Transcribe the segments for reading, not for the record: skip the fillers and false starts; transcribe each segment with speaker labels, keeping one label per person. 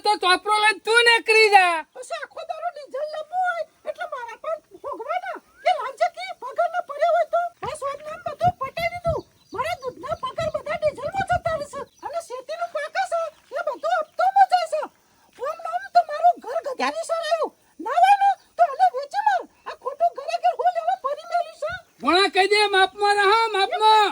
Speaker 1: તો ચોપરો લઈ તું નીકળી જા.
Speaker 2: પછી આખો દાડો ડીઝલ લંબુ હોય એટલે મારા પણ ભોગવાના કે લાંજે કે પગાર ન પડ્યો હોય તો બસ નામ બધું પટાઈ દીધું. મારા દૂધના પગાર બધા ડીઝલમાં જતા રહેશે અને શેતીનું પાક છે એ બધું હપ્તોમાં જાય છે. ઓમ નામ તો મારું ઘર ગધારી સરાયું ના હોય ને તો આને વેચી માર. આ ખોટું ઘરે ઘર હું લેવા ફરી મેલી છે.
Speaker 1: ભણા કહી દે માપમાં રહો માપમાં.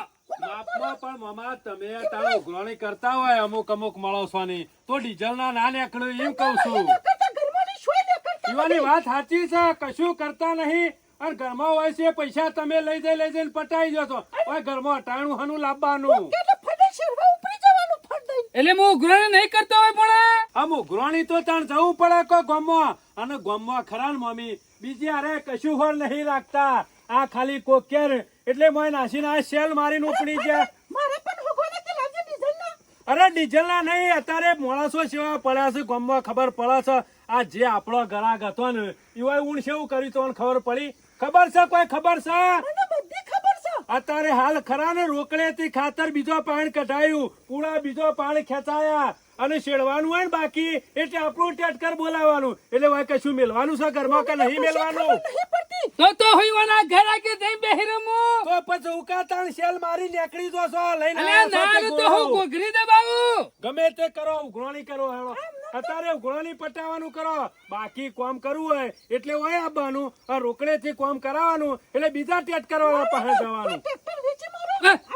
Speaker 3: બાપમાં પણ મામા તમે તારો ઉઘરાણી કરતા હોય અમુક માણસોની તો ડીઝલ ના નીકળ્યું એમ કહું છું.
Speaker 2: કરતા ઘરમાંની શોય ને કરતા
Speaker 3: યુવાની વાત સાચી છે, કશું કરતા નહીં અને ઘરમાં હોય છે પૈસા તમે લઈ જઈને પટાઈ જશો. હવે ઘરમાં અટાણું હનું લાવવાનું.
Speaker 2: એટલે ફડે શેરવા ઉપડી જવાનું ફડ દઈ.
Speaker 1: એટલે હું ઉઘરાણી નહીં કરતો હોય ભણા.
Speaker 3: આમ ઉઘરાણી તો તાણ જવું પડે કો ગામમાં અને ગામમાં ખરા ને મમ્મી બીજી અરે કશું હોર નહીં રાખતા. આ ખાલી કોકેર એટલે મોય નાસીને આ સેલ મારીને ઉપડી ગયા.
Speaker 2: મારે પણ હોગવાને કે લાગે ડીઝલ ના.
Speaker 3: અરે ડીઝલ ના નહીં, અત્યારે માણસો સેવા પડ્યા છે ગામમાં ખબર પડે છે. આ જે આપણો ગ્રાહક હતો ને એવા ઊણ સેવું કર્યું તો ખબર પડી? ખબર છે કોઈ ખબર છે?
Speaker 2: મને બધી ખબર છે.
Speaker 3: અત્યારે હાલ ખરા ને રોકડેથી ખાતર બીજો પાણી કઢાયું, પૂળા બીજો પાણી ખેંચાયા અને શેડવાનું હોય ને બાકી એટલે આપણું ટેટકર બોલાવવાનું. એટલે ભાઈ કશું મેલવાનું છે ઘરમાં કે નહીં મેલવાનું?
Speaker 2: નહીં પડતી.
Speaker 1: તો હોઈવાના ઘર આગે જઈ બેહી રમું.
Speaker 3: તો પછી ઉકાતાણ સેલ મારી નીકળી જો છો લઈને
Speaker 1: અલ્યા
Speaker 3: આવ્યા છો
Speaker 1: નાલ
Speaker 3: તે
Speaker 1: તો હું
Speaker 3: ગોળો.
Speaker 1: ગોગરી દબાવું.
Speaker 3: ગમે તે કરો ઉઘરાણી કરો હેડો. અત્યારે ઉઘરાણી પટાવવાનું કરો, બાકી કામ કરવું હોય એટલે હોય આવવાનું અને રોકડેથી કામ કરાવવાનું એટલે બીજા ટેટકર વાળા પાસે જવાનું.
Speaker 2: ટ્રેક્ટર વેચી મારો.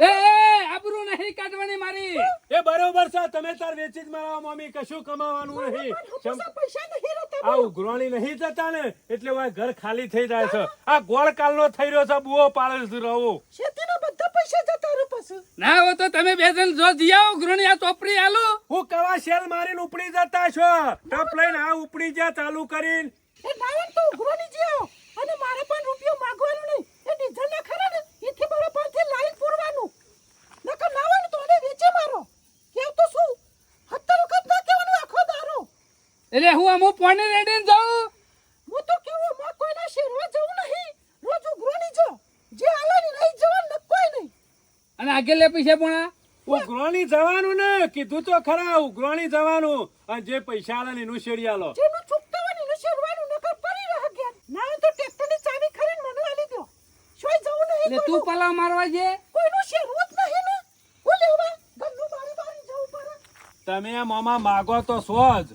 Speaker 1: એ આબરૂ નહીં કાઢવાની મારી.
Speaker 3: એ બરોબર છે, તમે તાર વેચી જ મારા મમ્મી કશું કમાવાનું નહીં.
Speaker 2: પૈસા નહીં રહેતા.
Speaker 3: આ ઉઘરાણી નહીં જતા ને એટલે ભાઈ ઘર ખાલી થઈ જાય છે. આ ગોળ કાલનો થઈ રહ્યો છે, બુઓ પાડે છે રહો.
Speaker 2: શેતીના બધા પૈસા જતા રહે પછી.
Speaker 1: ના હો તો તમે બે જણ જો દિયાઓ ઉઘરાણી આ ચોપડી આલો.
Speaker 3: હું કવા શેલ મારીને ઉપડી જતા છો? ટપ લઈને આ ઉપડી જા ચાલુ કરીને.
Speaker 2: એ નાવન તો ઉઘરાણી જ્યો અને મારે પણ રૂપિયો માંગવાનો નહીં. એ ડીઝલ ના ખરા ને એથી મારા પાસેથી લાઈન પૂરવાનું. નકર નાવન તો આને વેચી મારો. કેવ તો શું 70 વખત ના કહેવાનું આખો દારો.
Speaker 1: એટલે હું અમુક પાણી રેડીને જાઉં.
Speaker 2: હું તો કેવું માં કોઈના શેરવા જવું નહીં. રોજ ઉઘરાણી જો જે આલાની નહીં જવાનું નકોય નહીં.
Speaker 1: અને આગળ લે પૈસા ભણા.
Speaker 3: ઉઘરાણી જવાનું ને કીધું તો ખરા, ઉઘરાણી જવાનું અને જે પૈસા આલે ને એનું શેરી આલો.
Speaker 2: જેનું ચૂકતાવાની ને શેરવાનું નકર પડી રહે ગયા. ના તો ટ્રેક્ટરની ચાવી ખરીને મને આલી દો. શોય જવું નહીં.
Speaker 1: એટલે તું પલા મારવા જે.
Speaker 2: કોઈનું શેરવું જ નહીં ને. હું લેવા ગંગુ બારી જવું પડે.
Speaker 3: તમે મામા માગો તો સો જ.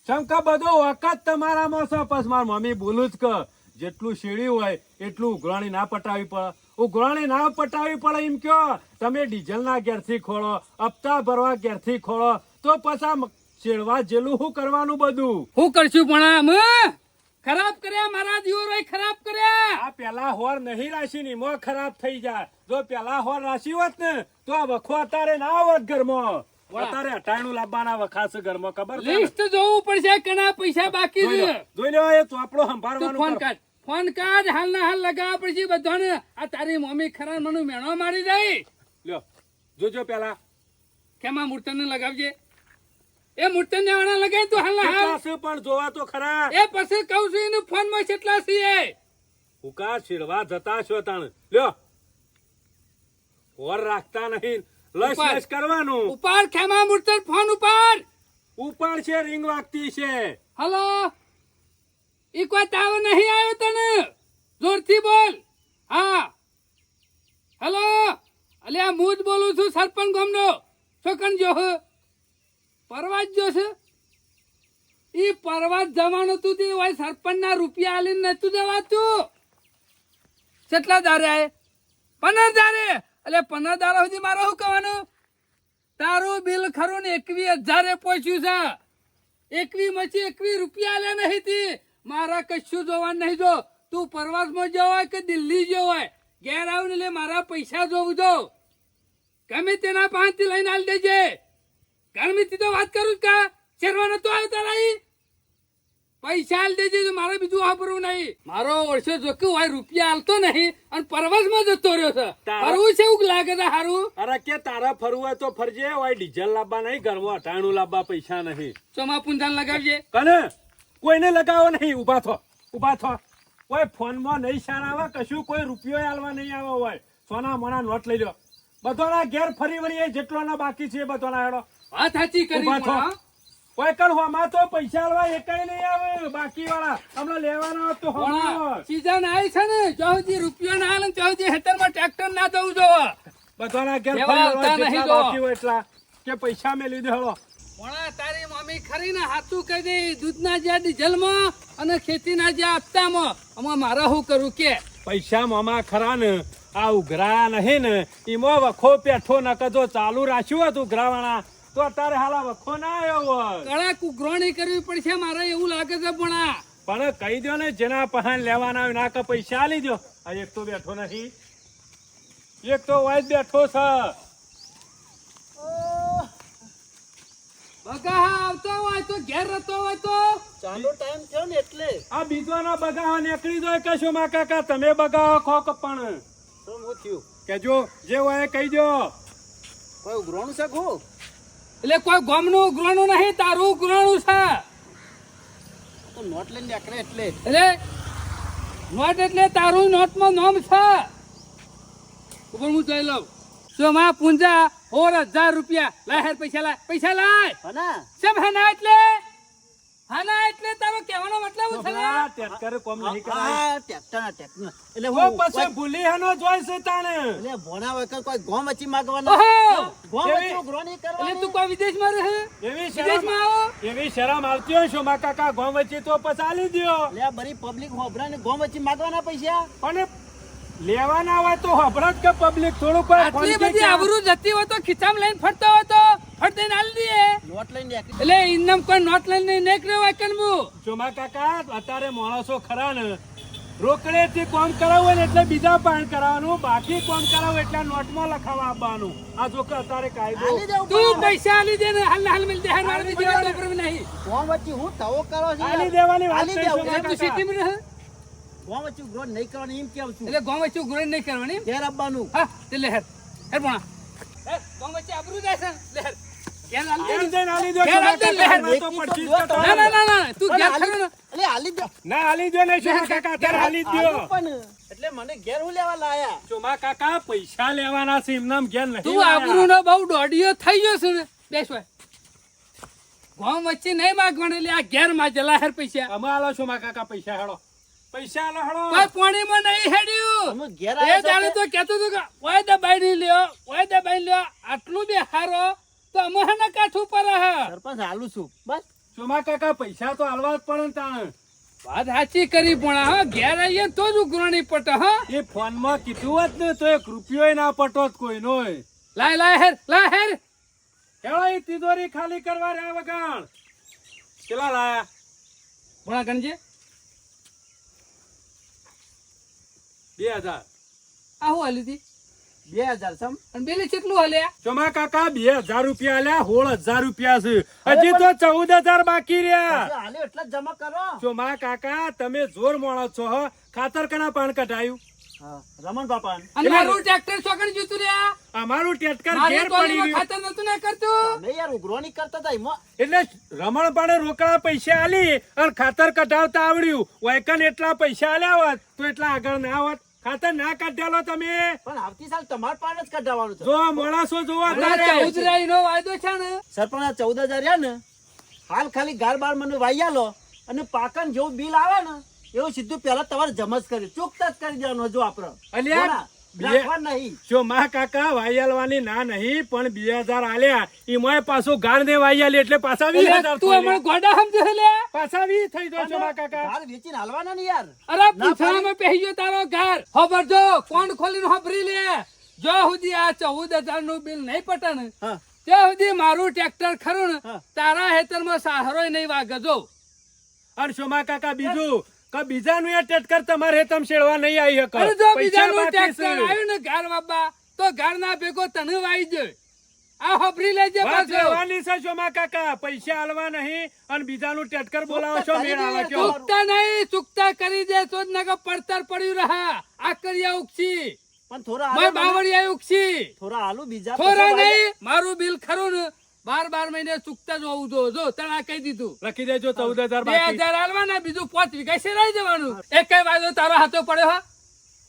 Speaker 3: શંકા બધો વખત તમારામાં છે. પછી માર મમ્મી બોલું જ કે જેટલું શેરી હોય એટલું ઉઘરાણી ના પટાવી પડે. ઉઘરાણી ના પટાવી પડે એમ કયો તમે ડીઝલ ના ઘેરથી ખોળો, હપ્તા ભરવા ઘેરથી ખોળો તો પછી શેરવા જેલું શું કરવાનું બધું?
Speaker 1: હું કરશું ભણા અમે ખરાબ કર્યા મારા દીવરો ખરાબ કર્યા.
Speaker 3: આ પેલા હોર નહીં રાશી ની મો ખરાબ થઈ જાય. જો પેલા હોર રાશી હોત ને તો આ વખો અત્યારે ના આવત ઘરમાં. અત્યારે અટાણું લાવવાના વખાશે ઘરમાં, ખબર છે ને?
Speaker 1: લિસ્ટ જોવું પડશે ઘણા પૈસા બાકી છે.
Speaker 3: જોઈ લો એ ચોપડો
Speaker 1: તું
Speaker 3: સંભાળવાનું
Speaker 1: ફોન
Speaker 3: કરો.
Speaker 1: કાઢ ફોન કાઢ હાલ ના હાલ લગાવવા પડશે બધાને. આ તારી મમ્મી ખરા મને મેણો મારી જાય.
Speaker 3: લ્યો જોજો પેલા
Speaker 1: કેમાં મૂર્તન ને લગાવજે. એ મૂર્તન ને આણા લગાવી તું હાલ ના હાલ.
Speaker 3: કેટલા છે પણ જોવા તો ખરા.
Speaker 1: એ પછી કઉ છું એનું ફોન માં કેટલા છે.
Speaker 3: ઉકા શેરવા જતા છો તાણ લ્યો હોર રાખતા નહીં. લસ
Speaker 1: ઉપાડ.
Speaker 3: લસ કરવાનું.
Speaker 1: ઉપાડ ખેમા મૂર્તન ફોન ઉપાડ.
Speaker 3: ઉપાડ છે રિંગ વાગતી છે.
Speaker 1: હલો ઈ કોઈ તાવ નહીં આવ્યો તને? જોરથી બોલ. હા હેલો અલ્યા હું જ બોલું છું સરપંચ ગામનો. છોકન જો પરવાજ જો છે ઈ પરવાજ જવાનું તું તે હોય સરપંચ ના રૂપિયા આલીને નતું જવાતું. કેટલા દારે આય? 15 દારે. એટલે 15 દારા સુધી મારે શું કહેવાનું? તારું બિલ ખરું ને 21,000 પહોંચ્યું છે. 21 માંથી 21 રૂપિયા આલ્યા નહીં તી. મારા કશું જોવાનું નહીં. જો તું પ્રવાસમાં જવાય કે દિલ્હી જવાય ઘેર આવીને એટલે મારા પૈસા જોવું જો. ગમે તેના પાસેથી લઈને આલી દેજે. ગમે તો વાત કરું કા શેરવાનો તો આવ્યો તારા પૈસા આલી દેજે. તો મારે બીજું વાપરવું નહીં. મારો વર્ષો જોખ્યું હોય રૂપિયા આલતો નહીં અને પ્રવાસમાં જતો રહ્યો છે. ફરવું છે એવું લાગે છે સારું.
Speaker 3: અરે કે તારા ફરવું હોય તો ફરજે. હોય ડીઝલ લાવવા નહીં, ઘરમાં અટાણું લાવવા પૈસા નહીં.
Speaker 1: ચોમા પૂંજાન લગાવજે.
Speaker 3: કને કોઈને લગાવો નહીં. ઉભા થો ઉભા થો. કોઈ ફોનમાં નહીં સારા આવે કશું. કોઈ રૂપિયો આલવા નહીં આવે હોય. સોના મોના નોટ લઈ લો. બધાના ઘેર ફરી વળી જેટલોના બાકી છે એ બધાના હેડો.
Speaker 1: વાત સાચી કરી
Speaker 3: ઉભા થો.
Speaker 1: પણ, હા?
Speaker 3: કોઈ કણ હોમાં તો પૈસા આલવા એકાય નહીં આવે બાકી વાળા હમણાં લેવાના હોત તો હોમાં
Speaker 1: સીઝન આવી છે ને જ્યાં સુધી રૂપિયો ના હાલે ત્યાં સુધી હેતરમાં ટ્રેક્ટર ના જવું જોવે
Speaker 3: બધાના ઘેર
Speaker 1: લેવા
Speaker 3: ફરી
Speaker 1: આવતા
Speaker 3: વળવા
Speaker 1: નહીં
Speaker 3: જેટલા
Speaker 1: તો.
Speaker 3: બાકી હોય એટલા કે પૈસા મેલી દે હળો
Speaker 1: ભણા તારી મમ્મી ખરીને હાથું કહી દે દૂધના જ્યાં ડીઝલમાં અને ખેતીના જ્યાં હપ્તામાં આમાં મારે શું કરું કે
Speaker 3: પૈસા મામા ખરા ને આ ઉઘરાયા નહીં ને એમાં વખો પેઠો ન કદો ચાલુ રાખ્યું હોત ઉઘરાવાના તો અત્યારે હાલા વખો ના આવ્યો હોત
Speaker 1: કડાક ઉઘરાણી કરવી પડશે મારે એવું લાગે છે ભણા
Speaker 3: પણ કહી દો ને જેના પહાણ લેવાના હોય ના કે પૈસા આલી દો આ એક તો બેઠો નથી એક તો વાય જ બેઠો છે
Speaker 1: બગા આવતો હોય તો ઘેર રહેતો હોય તો
Speaker 2: ચાલો ટાઈમ થયો ને એટલે
Speaker 3: આ બીજોનો બગાવો નીકળી જાય કે શું માં કાકા તમે બગાવો ખો પણ
Speaker 2: તો હું થયું
Speaker 3: કેજો જે હોય એ કહી દો
Speaker 2: કોઈ ઉઘરાણું છે ખો
Speaker 1: એટલે કોઈ ગોમનું ઉઘરાણું નહીં તારું ઉઘરાણું છે
Speaker 2: તો નોટ લઈને નીકળે એટલે
Speaker 1: એટલે નોટ એટલે તારું નોટમાં નામ છે ઉપર હું જોઈ લઉં શું માં પૂંજા 1000 રૂપિયા લાય હેર પૈસા લાય
Speaker 2: હના
Speaker 1: કેમ હાના એટલે તારો કહેવાનો મતલબ શું છે લે?
Speaker 3: ટેક્ટર કોમ નહીં કરાય
Speaker 2: આ ટ્રેક્ટર એટલે
Speaker 3: ઓ પછી ભૂલી હનો જોઈ છે તાણે
Speaker 2: એટલે ભોણા વગર કોઈ ગોમ વચ્ચી માગવાના
Speaker 1: ઓહો!
Speaker 2: ગોમ
Speaker 3: એવી-
Speaker 2: વચ્ચી ઉઘરાણી
Speaker 1: એટલે
Speaker 2: કરવાની
Speaker 1: તું કોઈ વિદેશમાં રહે
Speaker 3: એવી
Speaker 1: વિદેશમાં આવો
Speaker 3: એવી શરમ આવતી હોય શું માં કાકા ગોમ વચ્ચે તો પચાલી દ્યો
Speaker 2: એટલે આ બધી પબ્લિક હોભરાને ગોમ વચ્ચી માગવાના પૈસા
Speaker 3: પણ લેવાના હોય તો હબળત કે પબ્લિક થોડું કોઈ
Speaker 1: આટલી
Speaker 3: ફોન
Speaker 1: બધી આબરૂ જતી હોય તો ખિસ્સામાં લઈને ફરતો હોય તો ફટ દઈને આલી દઈએ
Speaker 2: નોટ લઈને નીકળી
Speaker 1: એટલે ઇનામ કોઈ નોટ લઈને નહીં કર્યો કનમું
Speaker 3: ચોમા કાકા અત્યારે માણસો ખરા ને રોકડેથી કામ કરાવવું હોય ને એટલે બીજા પાણ કરાવવાનું બાકી કામ કરાવવું એટલે નોટમાં લખાવા આપવાનું આ જો કે અત્યારે કાયદો
Speaker 2: આલી દેવું
Speaker 1: તું
Speaker 2: પડે.
Speaker 1: પૈસા આલી દે ને હાલ મિલ દે હાલ મારે બીજી વાત ઉપર નહીં
Speaker 2: ગોમ વચ્ચે હું તવો કરો છું
Speaker 3: આલી દેવાની વાત
Speaker 2: આલી
Speaker 3: થઈ
Speaker 2: દેવું.
Speaker 3: ચોમા
Speaker 1: એટલે તું
Speaker 3: કાકા.
Speaker 1: સિટીમાં રહે
Speaker 2: ગોમ વચ્ચે ઉઘરાણી નહીં કરવાની એમ કેવું છું
Speaker 1: એટલે ગામ વચ્ચે ઉઘરાણી નહીં કરવાની
Speaker 2: ઘેર આવવાનું
Speaker 1: હા તે લે હેર ભણા ગામ વચ્ચે આબરૂ જાય છે લે હેર ઘેર આલી
Speaker 3: એમ
Speaker 1: દે.
Speaker 3: જઈને આલી દો
Speaker 1: ઘેર
Speaker 3: ચોમા
Speaker 1: આલી દે,
Speaker 3: કાકા,
Speaker 1: લે.
Speaker 3: એમાં તો પડતી જ
Speaker 2: ના,
Speaker 3: કટાય.
Speaker 1: ના ના ના ના તું
Speaker 2: પણ
Speaker 1: ઘેર
Speaker 2: આલી-
Speaker 1: ખરો ને
Speaker 2: એટલે આલી દો
Speaker 3: ના આલી દો ને ચોમા કાકા અત્યારે આલી જ
Speaker 2: આલું
Speaker 3: દ્યો
Speaker 2: પણ એટલે મને ઘેર હું લેવા લાયા
Speaker 3: ચોમા કાકા પૈસા લેવાના છે એમનામ ઘેર નહીં
Speaker 1: તું આબરૂ નો બહુ દોઢિયો થઈ ગયો છે ને બેસ ભાઈ ગામ વચ્ચે નહીં માગવાનું એટલે આ ઘેર માં જલા હેર પૈસા
Speaker 3: અમે આલો ચોમા કાકા પૈસા હેડો પૈસા આલો હેડો
Speaker 1: કોઈ પાણીમાં નહીં હેડ્યું
Speaker 2: અમે ઘેર
Speaker 1: એ
Speaker 2: આવ્યા
Speaker 1: દાડે તો કહેતો હતો કે ઓય દબાઈ નહીં લ્યો ઓય દબાઈ લ્યો આટલું બે હારો તો અમોહના કાઠું પર હ
Speaker 2: સરપંચ હાલું છું બસ
Speaker 3: ચોમા કાકા પૈસા તો આલવા જ પડે ને તાણે
Speaker 1: વાત સાચી કરી પણ હા ઘેર આવીએ તો જ ઉઘરાણી પટે હા
Speaker 3: એ ફોનમાં કીધું હોત ને તો એક રૂપિયો ના પટોત કોઈનો
Speaker 1: લાય હેર
Speaker 3: હેળો એ તિજોરી ખાલી કરવા રહ્યા વગર કેટલા લાયા
Speaker 1: ભણા ગણજે
Speaker 3: 2000
Speaker 1: આ હું હાલી હતી
Speaker 2: 2000 સમ
Speaker 1: અને બેલી કેટલું હાલ્યા
Speaker 3: ચોમા કાકા 2000 રૂપિયા આલ્યા 16000 રૂપિયા છે હજી તો 14000 બાકી રહ્યા
Speaker 2: હાલે એટલા જ જમા કરો
Speaker 3: ચોમા કાકા તમે જોર મોણો છો હો. ખાતર કણા પાણ કઢાયું
Speaker 2: હા રમણ બાપા
Speaker 1: અને મારું ટ્રેક્ટર ચોકડી જતું રહ્યા
Speaker 3: અમારું ટેટકર
Speaker 1: મારી
Speaker 3: ઘેર પડી
Speaker 1: કોલીમાં
Speaker 3: રહ્યું
Speaker 1: ખાતર નતું ને કરતું
Speaker 2: અમે યાર ઉઘરાણી કરતા હતા એમાં
Speaker 3: એટલે રમણ પાડે રોકડા પૈસા આલી અને ખાતર કઢાવતા આવડ્યું વાયકન એટલા પૈસા આલ્યા હોત તો એટલા આગળ ના હોત ખાતર ના કાઢેલો તમે
Speaker 2: પણ આવતી સાલ તમારે પાન જ કઢાવવાનું છે
Speaker 3: જો માણસો જોવા
Speaker 1: અને
Speaker 3: તારે.
Speaker 1: 14 નો વાયદો છે ને
Speaker 2: સરપંચ આ 14000 રહ્યા ને હાલ ખાલી ગાર બાર મને વાઈ આલો અને પાકન જેવું બિલ આવે ને એવું સીધું પેલા તમારે જમા જ કરી ચૂકતા જ કરી દેવાનું જો આપડે
Speaker 3: અલ્યા,
Speaker 2: રાખવા નહીં
Speaker 3: જો મા કાકા વાયલવાની ના નહીં પણ 2000 આલ્યા ઈમોય પાછું ગાર ને વાયલી એટલે પાછા 20000
Speaker 1: તું હમણાં ગોડા સમજે લે
Speaker 3: પાછા 20 થઈ ગયો છો મા કાકા
Speaker 2: ગાર વેચીને હાલવાના ને યાર
Speaker 1: અરે પૂછવામાં પહેરી ગયો તારો ઘર ખબર જો કોણ ખોલીને ખબરી લે જો સુધી આ 14000 નું બિલ નહીં પટે ને
Speaker 2: હા
Speaker 1: ત્યાં સુધી મારું ટ્રેક્ટર ખરું ને
Speaker 2: હા.
Speaker 1: તારા હેતરમાં સહારો નહીં વાગે જો
Speaker 3: અને શોમા કાકા બીજું કે બીજાનું એ ટેટકર તમારે હેતમ શેડવા નહીં આવી શકે
Speaker 1: અરે જો
Speaker 3: પૈસા
Speaker 1: બીજાનું
Speaker 3: બાકી
Speaker 1: ટ્રેક્ટર
Speaker 3: છે.
Speaker 1: આવ્યું ને ઘર બાબા તો ઘર ના ભેગો તને વાઈ જાય આ ખબરી લેજે
Speaker 3: વાત
Speaker 1: પાછો
Speaker 3: લેવાની છે શોમા કાકા પૈસા આલવા નહીં અને બીજાનું ટેટકર બોલાવો છો મેળ આવે કયો
Speaker 1: ચૂકતા નહીં ચૂકતા કરી દે તો જ નકર પડતર પડ્યું રહા આકરિયા ઉગશી
Speaker 2: પણ થોડા
Speaker 1: માર
Speaker 2: હાલો મને.
Speaker 1: બાવળિયા ઉગશી
Speaker 2: થોડા હાલું બીજા
Speaker 1: થોડા
Speaker 2: પછી
Speaker 1: નહીં મારું બિલ ખરું ને 12 મહિને ચૂકતા જ હોવું જો તને આ કહી દીધું
Speaker 3: લખી દેજો 14000
Speaker 1: બે
Speaker 3: બાકી
Speaker 1: 1000 આલવાના બીજું 5 વીઘા શેરાઈ જવાનું એક વાયદો તારો હાથો પડ્યો હા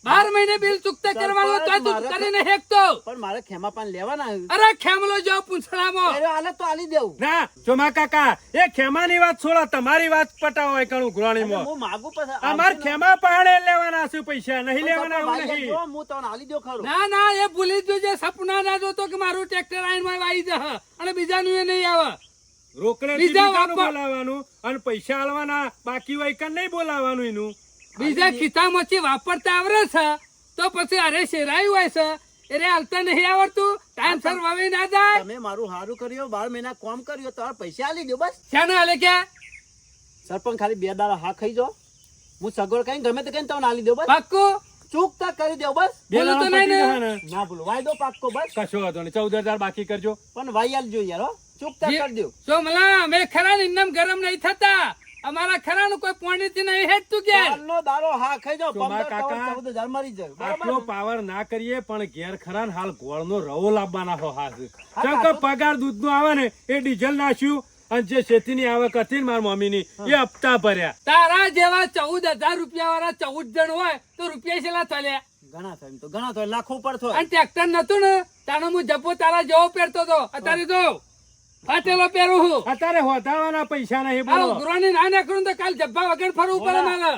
Speaker 1: 12 મહિને બિલ ચૂકતા કરવાનું તો તું
Speaker 4: મારે
Speaker 1: કરી નહીં શકતો.
Speaker 4: પણ મારે ખેમા પાન લેવાના છે.
Speaker 1: અરે ખેમલો જો પૂંછડામાં.
Speaker 4: અરે આલે તો આલી દેવું.
Speaker 3: ના ચોમા કાકા એ ખેમાની વાત છોડો, તમારી વાત પટાવો હોય કણું ગુરાણીમાં.
Speaker 4: હું માગું પછી
Speaker 3: અમાર ખેમા પહાડે લેવાના છે પૈસા, નહીં લેવાના એવું
Speaker 4: ભાઈ
Speaker 3: નહીં.
Speaker 4: જો, હું તમને આલી દઉં ખરું.
Speaker 1: ના ના એ ભૂલી જ જોજે. સપના ના જોતો કે મારું ટ્રેક્ટર આઈનમાં વાઈ જશે અને બીજાનું એ નહીં આવે.
Speaker 3: રોકડે
Speaker 1: બીજા
Speaker 3: બીજાનું
Speaker 1: વાપર-
Speaker 3: બોલાવાનું અને પૈસા આલવાના, બાકી હોય કે નહીં બોલાવાનું એનું.
Speaker 1: બીજા ખિસ્સામાંથી વાપરતા આવડે છે તો પછી અરે શેરાયું હોય છે એટલે હાલતા નહીં આવડતું. ટાઈમસર વાવી ના જાય.
Speaker 4: તમે મારું હારું કર્યું, 12 મહિના કામ કર્યું, તો પૈસા આલી દો બસ.
Speaker 1: શાને હાલે કે
Speaker 4: સરપંચ ખાલી 2 દાડા હા ખાઈ જો, હું સગવડ કઈ ગમે તે કઈ તમને આલી દો બસ.
Speaker 1: પાક્કું
Speaker 4: ચૂકતા કરી દો બસ.
Speaker 3: બે
Speaker 1: બોલો તો
Speaker 3: દાડા
Speaker 1: નહીં ને?
Speaker 3: પતી જશે ને?
Speaker 4: ના ભૂલો, વાયદો પાક્કો બસ.
Speaker 3: કશો વાંધો નહીં, 14,000 બાકી કરજો.
Speaker 4: પણ વાઈ આલજો યાર હો. ચૂકતા કરી દો.
Speaker 1: સોમલા અમે ખરા ને ઇન્નામ ગરમ નહીં થતા. અમારા ખરા નું કોઈ પાણીથી નહીં હેઠતું કે
Speaker 4: કાલનો દાડો હા ખાઈ જાઓ,
Speaker 3: ચોમા
Speaker 4: 15
Speaker 3: કાકા,
Speaker 4: 14,000 મરી જાય
Speaker 3: આટલો
Speaker 4: બરાબર.
Speaker 3: પાવર ના કરીએ પણ ઘેર ખરા ને હાલ ગોળનો રવો લાવવાના હો હાથ.
Speaker 4: હા,
Speaker 3: કેમ કે પગાર દૂધનો આવે ને એ ડીઝલ નાખ્યું અને જે શેતીની આવક હતી ને મારી મમ્મીની એ હપ્તા ભર્યા.
Speaker 1: તારા જેવા 14,000 રૂપિયા વાળા 14 જણ હોય તો રૂપિયા છેલ્લા ચાલ્યા.
Speaker 4: ઘણા થાય એમ તો, ઘણા થાય, લાખો ઉપર થાય.
Speaker 1: અને ટ્રેક્ટર નતું ને તાનો હું જપો તારા જેવો પહેરતો હતો. અત્યારે તો ફાટેલો પહેરું છું.
Speaker 3: અત્યારે હોધાવાના પૈસા નહીં
Speaker 1: આ
Speaker 3: બોલો.
Speaker 1: ઉઘરાણી ના નાખું તો કાલ જબ્બા વગર ફરવું પડે મારે.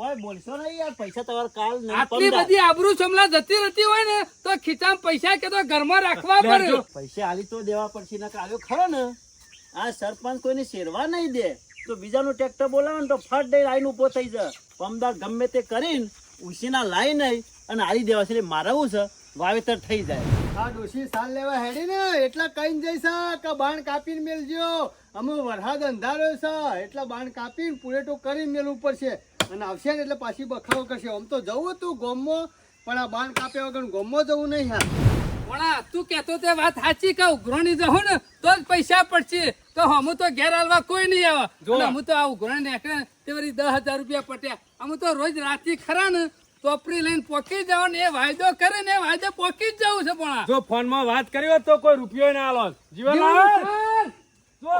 Speaker 4: ઓય બોલશો નહીં યાર, પૈસા તમારે કાલ નહીં
Speaker 1: આટલી
Speaker 4: પમદાર.
Speaker 1: બધી આબરૂ સમલા જતી રહેતી હોય ને તો ખીચામાં પૈસા કે તો ઘરમાં રાખવા પડે.
Speaker 3: લેજો.
Speaker 4: પૈસા આલી તો દેવા પડશે, નકર આલ્યો ખરો ને આ સરપંચ કોઈને શેરવા નહીં દે તો બીજાનું ટ્રેક્ટર બોલાવે ને તો ફટ દઈ લાઈન ઉભો થઈ જાય. પમદાર ગમે તે કરીને ઉસીના લાઈ નહીં અને આલી દેવા છે. એટલે મારે શું છે, વાવેતર થઈ જાય.
Speaker 5: આ ડોશી સાલ લેવા હેડી ને એટલા કઈ જઈશ કે બાણ કાપીને મેલજો. અમે વરસાદ અંધારો છે એટલા બાણ કાપીને પૂરેટું કરીને મેલવું પડશે અને આવશે ને એટલે પાછી બખાડો કરશે. આમ તો જવું હતું ગોમમાં, પણ આ બાણ કાપ્યા વગર ગોમમાં જવું નહીં. હા
Speaker 1: વણા, તું કહેતો તે વાત સાચી કે ઉઘરાણી જહો ને તો જ પૈસા પડશે. તો હમું તો ઘેર હાલવા કોઈ નહીં આવે.
Speaker 3: જો.
Speaker 1: અને હમું તો આ ઉઘરાણી નીકળે તે વળી 10,000 રૂપિયા પટ્યા. અમે તો રોજ રાતી ખરા ને ટોપરી લઈને પોકી જાવ ને એ વાયદો કરે ને એ વાયદો પોકી જ જવું છે. પણ
Speaker 3: જો ફોનમાં વાત કરી હોત તો કોઈ રૂપિયો ના આલો. જીવનલાલ જો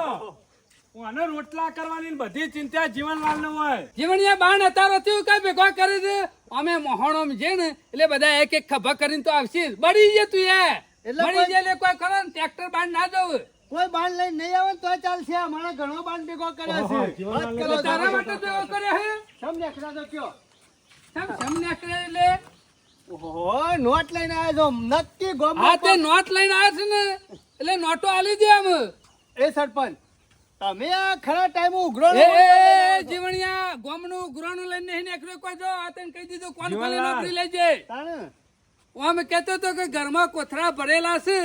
Speaker 3: આને રોટલા કરવાની ને બધી ચિંતા જીવનલાલ ને હોય.
Speaker 1: જીવણિયા બાણ અતારો થયું કઈ ભેગો કરે છે. અમે મોહણો છે ને એટલે બધા એક એક ખભા કરીને તો આવશે. બળી જાય તું
Speaker 5: એટલે
Speaker 1: બળી
Speaker 5: કોઈ-
Speaker 1: જાય એટલે કોઈ ખરો ને ટ્રેક્ટર બાણ ના જવું.
Speaker 5: કોઈ બાણ લઈને નહીં આવે ને તો ચાલશે. અમારા ઘણો બાણ ભેગો કર્યા
Speaker 3: ઓહો,
Speaker 5: છે.
Speaker 3: જીવનલાલ
Speaker 5: વાત
Speaker 3: ને
Speaker 5: કરો
Speaker 1: તારા
Speaker 5: તમે.
Speaker 1: માટે ભેગો કર્યો હે.
Speaker 5: સમ નીકળ્યા તો કયો?
Speaker 1: સમ નીકળે એટલે
Speaker 5: ઓહો, નોટ લઈને આવ્યા છો નક્કી
Speaker 1: હા
Speaker 5: ગોમમાં.
Speaker 1: તે નોટ લઈને આવ્યા છે ને એટલે નોટો આલી દે આમ.
Speaker 5: એ સરપંચ તમે આ ખરા ટાઈમે ઉઘરો
Speaker 1: એ જીવણિયા ગોમનું ગુરાનું લઈને નહીં નીકળ્યો કોઈ. જો આ તને કહી દીધું કોણ કોને
Speaker 3: જીવનલાલ.
Speaker 1: નોકરી લેજે. હું કહેતો હતો કે ઘરમાં કોથળા ભરેલા છે,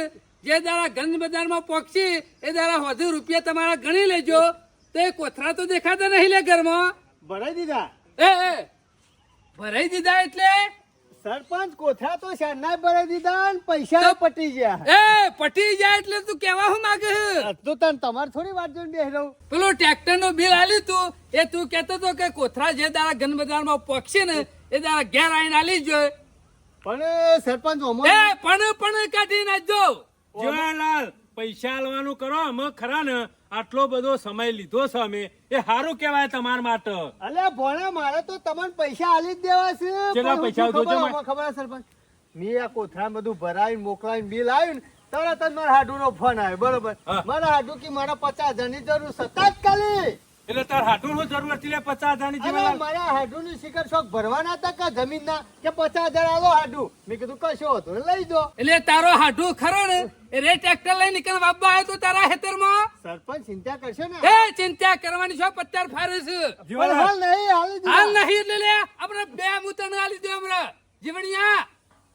Speaker 1: જે દાડા ગંજ બજારમાં પોકશી એ દાડા વધુ રૂપિયા તમારા ગણી લેજો. તો એ કોથળા તો દેખાતા નહીં લે ઘરમાં.
Speaker 5: ભરાઈ દીધા.
Speaker 1: એ ભરાઈ દીધા એટલે
Speaker 5: સરપંચ કોથળા તો શાના ભરાઈ દીધા ને પૈસા
Speaker 1: તો-
Speaker 5: પટી ગયા.
Speaker 1: એ પટી જાય એટલે તું કેવા હું માંગે છે?
Speaker 5: તો તને તમારે થોડી વાત જોઈને બેસી રહું.
Speaker 1: પેલું ટ્રેક્ટર નું બિલ આલ્યું તું એ તું કેતો હતો કે કોથળા જે દાડા ગંજ બજારમાં પોકશે ને એ દાડા ઘેર આવીને આલી જ જોઈએ.
Speaker 5: પણ સરપંચ ઓમો
Speaker 1: એ પણ કાઢી નાખજો.
Speaker 3: જીવનલાલ પૈસા આલવાનું કરો. અમે ખરા ને આટલો બધો સમય લીધો છે અમે, એ સારું કહેવાય તમારા માટે.
Speaker 5: અલ્યા ભોણા મારે તો તમને પૈસા આલી જ દેવા છે.
Speaker 3: કેટલા
Speaker 5: પણ
Speaker 3: પૈસા
Speaker 5: શું ખબર,
Speaker 3: જોજો
Speaker 5: આમાં ખબર છે સરપંચ મેં આ કોથળા બધું ભરાવીને મોકલાવીને બિલ આવ્યું ને તરત જ મારા હાડુનો ફોન આવ્યો. બરોબર
Speaker 3: હા.
Speaker 5: મારા હાડુ કે મારા 50,000 ની જરૂર છે તાત્કાલિક.
Speaker 3: એટલે તાર હાટું નું જરૂર હતી લે 50,000 ની
Speaker 5: અને
Speaker 3: જીવનલાલ.
Speaker 5: મારા હાડુની શિખર શોખ ભરવાના હતા કે જમીનના કે 50,000 આલો હાડુ. મેં કીધું કશો હતો લઈ દો.
Speaker 1: એટલે તારો હાડું ખરો ને એ રે ટ્રેક્ટર લઈને નીકળ બાબા આવ્યો તો તારા ખેતરમાં.
Speaker 5: સરપંચ ચિંતા કરશો ને.
Speaker 1: એ ચિંતા કરવાની છો 50 ફારે છે.
Speaker 5: પણ
Speaker 3: જીવનલાલ
Speaker 5: હાલ નહીં હાલી દીધા.
Speaker 1: હાલ નહીં એટલે લે આપણે બે મૂતણ આલી દો હમણાં. જીવણિયા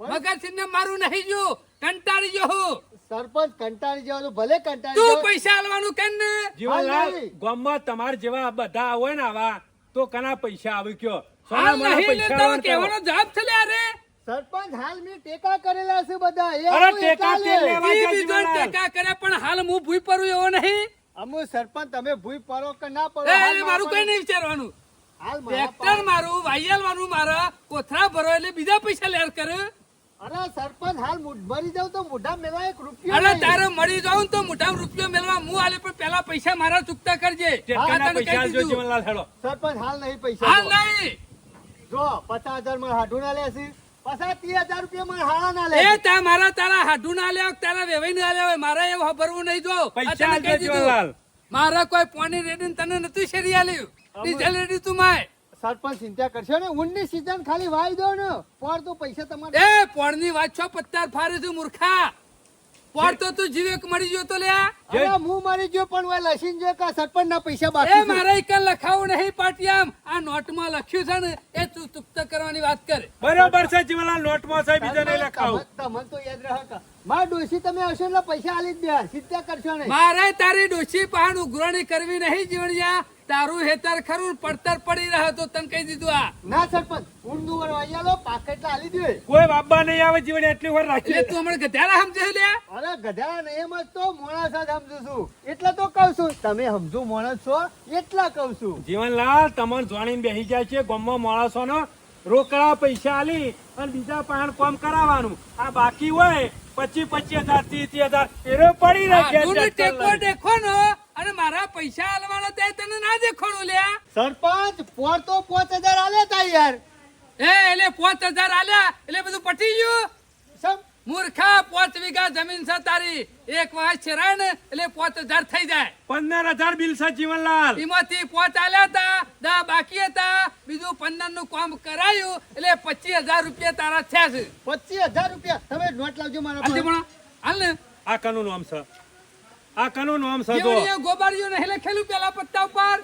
Speaker 1: મગર સિંહ મારું નહીં જો કંટાળી જો હું.
Speaker 5: સરપંચ કંટાળી જાવ તો ભલે કંટાળી
Speaker 1: તું
Speaker 5: જાઓ.
Speaker 1: પૈસા આલવાનું કે ને.
Speaker 3: જીવનલાલ
Speaker 5: હાલ નહીં.
Speaker 3: ગામમાં તમારા જેવા બધા હોય ને આવા તો કના પૈસા આવી કયો?
Speaker 1: હાલ
Speaker 3: સોના મોના
Speaker 1: નહીં એટલે
Speaker 3: પૈસા
Speaker 1: તારો
Speaker 3: વાળા
Speaker 1: કહેવાનો જવાબ છે લે અરે.
Speaker 5: સરપંચ હાલ મેં ટેકા કરેલા છે બધા. એ
Speaker 3: અરે
Speaker 5: આવું
Speaker 3: ટેકા
Speaker 5: એટલા
Speaker 3: તેલ
Speaker 5: લે.
Speaker 3: લેવા
Speaker 1: ઈ
Speaker 3: જાય
Speaker 1: બીજો
Speaker 3: જીવનલાલ.
Speaker 1: ટેકા કરે પણ હાલ હું ભૂઈ પડું એવો નહીં.
Speaker 5: અમુ સરપંચ તમે ભૂઈ પડો કે ના પડો
Speaker 1: એ
Speaker 5: હાલ
Speaker 1: મારું કઈ
Speaker 5: મારા
Speaker 1: નહીં વિચારવાનું.
Speaker 5: હાલ મારા
Speaker 1: ટ્રેક્ટર મારું વાયલ મારું મારા કોથળા ભરો એટલે બીજા પૈસા લેર કરે.
Speaker 5: અરે સરપંચ હાલ મરી જાવ તો મોઢા મેળવા 1 રૂપિયો
Speaker 1: અરે
Speaker 5: નહીં.
Speaker 1: તારે મળી જાવ ને તો મોટા રૂપિયો મેળવા હું આલે પણ પેલા પૈસા મારા ચૂકતા કરજે.
Speaker 3: ટેકાના
Speaker 1: આ તને
Speaker 3: પૈસા
Speaker 1: કહી
Speaker 3: આલજો
Speaker 1: દીધું.
Speaker 3: જીવનલાલ હેડો.
Speaker 5: સરપંચ હાલ નહીં પૈસા
Speaker 1: હાલ
Speaker 5: જો.
Speaker 1: નહીં.
Speaker 5: જો 50,000 મારા હાડુના લેશે પાછા 30,000 રૂપિયા મને હાળા ના લે
Speaker 1: એ તા મારા તારા હાડું ના લેવા તારા વેવાઈ ના લેવા મારે એવું ખબરવું નહીં જો
Speaker 3: પૈસા
Speaker 1: આ તને
Speaker 3: આલજો
Speaker 1: કહી દીધું.
Speaker 3: જીવનલાલ.
Speaker 1: મારા કોઈ પોની રેડી તને નતું શેરી આલ્યું ડીઝલ રેડી તું માય
Speaker 5: સરપંચ ચિંતા કરશો ને ઊંડની સીઝન ખાલી વાઈ દો ને પર તો પૈસા તમારે
Speaker 1: એ પોણની વાત છો પત્તાર ફારે છું મૂર્ખા પોર તો તું જીવે મરી ગયો તો લ્યા
Speaker 5: અરે હું મરી ગયો પણ ઓય લસીન જો કે સરપંચ ના પૈસા
Speaker 1: એ
Speaker 5: બાકી છે.
Speaker 1: મારા એક લખાવું નહીં પાટિયામ આ નોટમાં લખ્યું છે ને એ તું તુક્ત કરવાની વાત કરે
Speaker 3: બરોબર છે જીવનલાલ, નોટમાં છે, બીજા નહીં લખાવું.
Speaker 5: તમને તો યાદ રહે કે મારા ડોશી તમે હશો એટલે પૈસા આલી જ દે ચિંતા કરશો નહીં.
Speaker 1: મારે તારી ડોશી પહાડ ઉઘરાણી કરવી નહીં જીવણિયા તારું હેતર ખરું પડતર પડી રહ્યો તો તને કહી દીધું આ
Speaker 5: ના સરપંચ ઊંડું વર વાયાલો પાકેટ આલી દે.
Speaker 3: કોઈ બાબા નહીં આવે જીવન એટલી વાર
Speaker 1: એટલે
Speaker 3: રાખી.
Speaker 1: તું હમણાં ગધેડા સમજે લ્યા
Speaker 5: અરે ગધા ને એમ જ તો મોણસ જ સમજુ છું એટલે તો કહું છું તમે સમજો મોણસ છો એટલા કહું છું.
Speaker 3: જીવનલાલ તમને જાણીને બેસી જાય છે ગામમાં માણસોનો રોકડા પૈસા આલી અને બીજા પાણ કામ કરાવવાનું. આ બાકી હોય 25,000 30,000 એરો પડી રહે છે
Speaker 1: તું
Speaker 3: ટ્રેક્ટર
Speaker 1: ટેકો
Speaker 3: લઈને.
Speaker 1: દેખો ને અને મારા પૈસા આલવાનો તે તને ના દેખોણું લ્યા
Speaker 5: સરપંચ પોર તો 5,000 આલે તા યાર.
Speaker 1: એ એટલે 5,000 આલ્યા એટલે બધું પટી ગયું
Speaker 5: સમ
Speaker 1: મૂર્ખા 5 વીઘા જમીન છે તારી એક વર્ષ છેરાય ને એટલે 5,000 થઈ જાય
Speaker 3: 15,000 બિલ છે જીવનલાલ.
Speaker 1: એમાંથી 5 આલ્યા હતા 10 બાકી હતા બીજું 15 નું કામ કરાયું એટલે 25,000 રૂપિયા તારા થયા છે
Speaker 5: 25,000 રૂપિયા તમે નોટ લાવજો મારા
Speaker 1: હાલતી
Speaker 5: પાસે.
Speaker 1: પણ હાલ ને
Speaker 3: આ કનું નામ છે, આ કનું નામ છે જો.
Speaker 1: જીવણીએ ગોબારીઓ નહીં લખેલું પેલા પત્તા ઉપર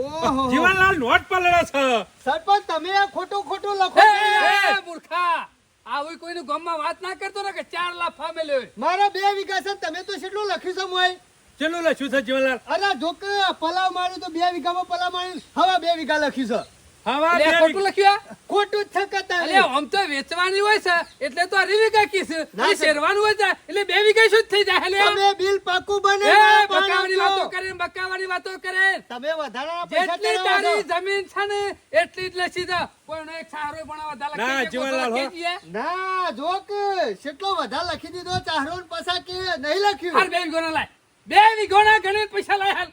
Speaker 5: ઓહો
Speaker 3: જીવનલાલ નોટ પર લડે છે.
Speaker 5: સરપંચ તમે આ ખોટું ખોટું લખો
Speaker 1: એ,
Speaker 5: છો યાર.
Speaker 1: એ, મૂર્ખા આવી કોઈનું ગામમાં વાત ના કરતો ને કે 4 લાફા મેલ્યો
Speaker 5: મારા 2 વીઘા છે તમે તો કેટલું લખ્યું છે મોય.
Speaker 3: ચેલું લખ્યું છે જીવનલાલ?
Speaker 5: અરે જો કે પલાવ માર્યું તો 2 વીઘામાં પલાવ માર્યું હવે 2 વીઘા લખ્યું છે.
Speaker 3: હવા
Speaker 1: એટલે
Speaker 3: બે
Speaker 1: ખોટું લખ્યું આ?
Speaker 5: ખોટું જ છે કે તારે.
Speaker 1: અલ્યા આમ તો વેચવાની હોય છે એટલે તો અઢી વીઘા કીસ
Speaker 5: ના,
Speaker 1: અને શેરવાનું હોય છે એટલે 2 વીઘા શું થઈ જાય અલ્યા?
Speaker 5: તમે બિલ પાકું બને
Speaker 1: એ
Speaker 5: ના
Speaker 1: બકાવાની
Speaker 5: પાડો
Speaker 1: વાતો
Speaker 5: છો.
Speaker 1: કરે બકાવાની વાતો કરે
Speaker 5: તમે વધારાના પૈસા
Speaker 1: જેટલી
Speaker 5: ચડાવો
Speaker 1: તારી
Speaker 5: છો.
Speaker 1: જમીન છે ને એટલી જ લસી દે કોઈનો એક સારો પણ વધારે
Speaker 3: ના,
Speaker 1: લખી દે,
Speaker 3: જીવનલાલ,
Speaker 1: કોઈ
Speaker 3: હો.
Speaker 1: લખી દે.
Speaker 5: ના જો કે કેટલો વધારે લખી દીધો ચાહરો ને પછા કે નહીં
Speaker 1: હાલ
Speaker 5: લખ્યું
Speaker 1: 2 વીઘોના લાય 2 વીઘોના ગણીને પૈસા લાય હાલ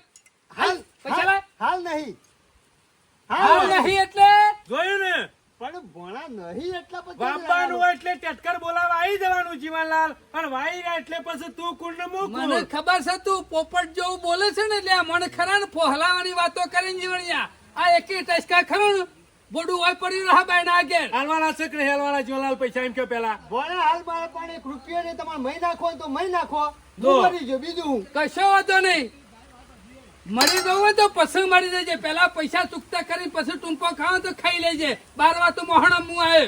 Speaker 5: હાલ
Speaker 1: પૈસા
Speaker 5: હાલ
Speaker 1: લાય
Speaker 5: હાલ નહીં
Speaker 1: હાલ નહીં એટલે
Speaker 3: જોયું ને?
Speaker 5: પણ ભણા નહીં એટલા પછી
Speaker 3: વાપવાનું હોય એટલે ટેટકર બોલાવા આવી જવાનું જીવનલાલ, અને વાઈ રહ્યા એટલે પછી તું કુંડ
Speaker 1: મને
Speaker 3: મૂક.
Speaker 1: ખબર છે તું પોપટ જેવું બોલે છે ને એટલે આ મને ખરા ને ફોહલાવાની વાતો કરીને જીવણિયા આ એકે ટચકા ખરો ને બોડું હોય પડ્યું રહા બાયના આગળ
Speaker 3: હાલવાના છે કે નહીં હાલવાના જીવનલાલ પૈસા એમ કે પેલા?
Speaker 5: ભણા હાલ મારા પણ 1 રૂપિયો નહીં તમારે મહી નાખો હોય તો મહી નાખો
Speaker 3: જો.
Speaker 5: હું મરી ગયો બીજું હું.
Speaker 1: કશો વાંધો નહીં મરી જવું હોય તો પછી મરી જજે પેલા પૈસા ચૂકતા કરી પછી ટૂંકો ખાવ તો ખાઈ લેજે 12 તો મોહણા મું આવે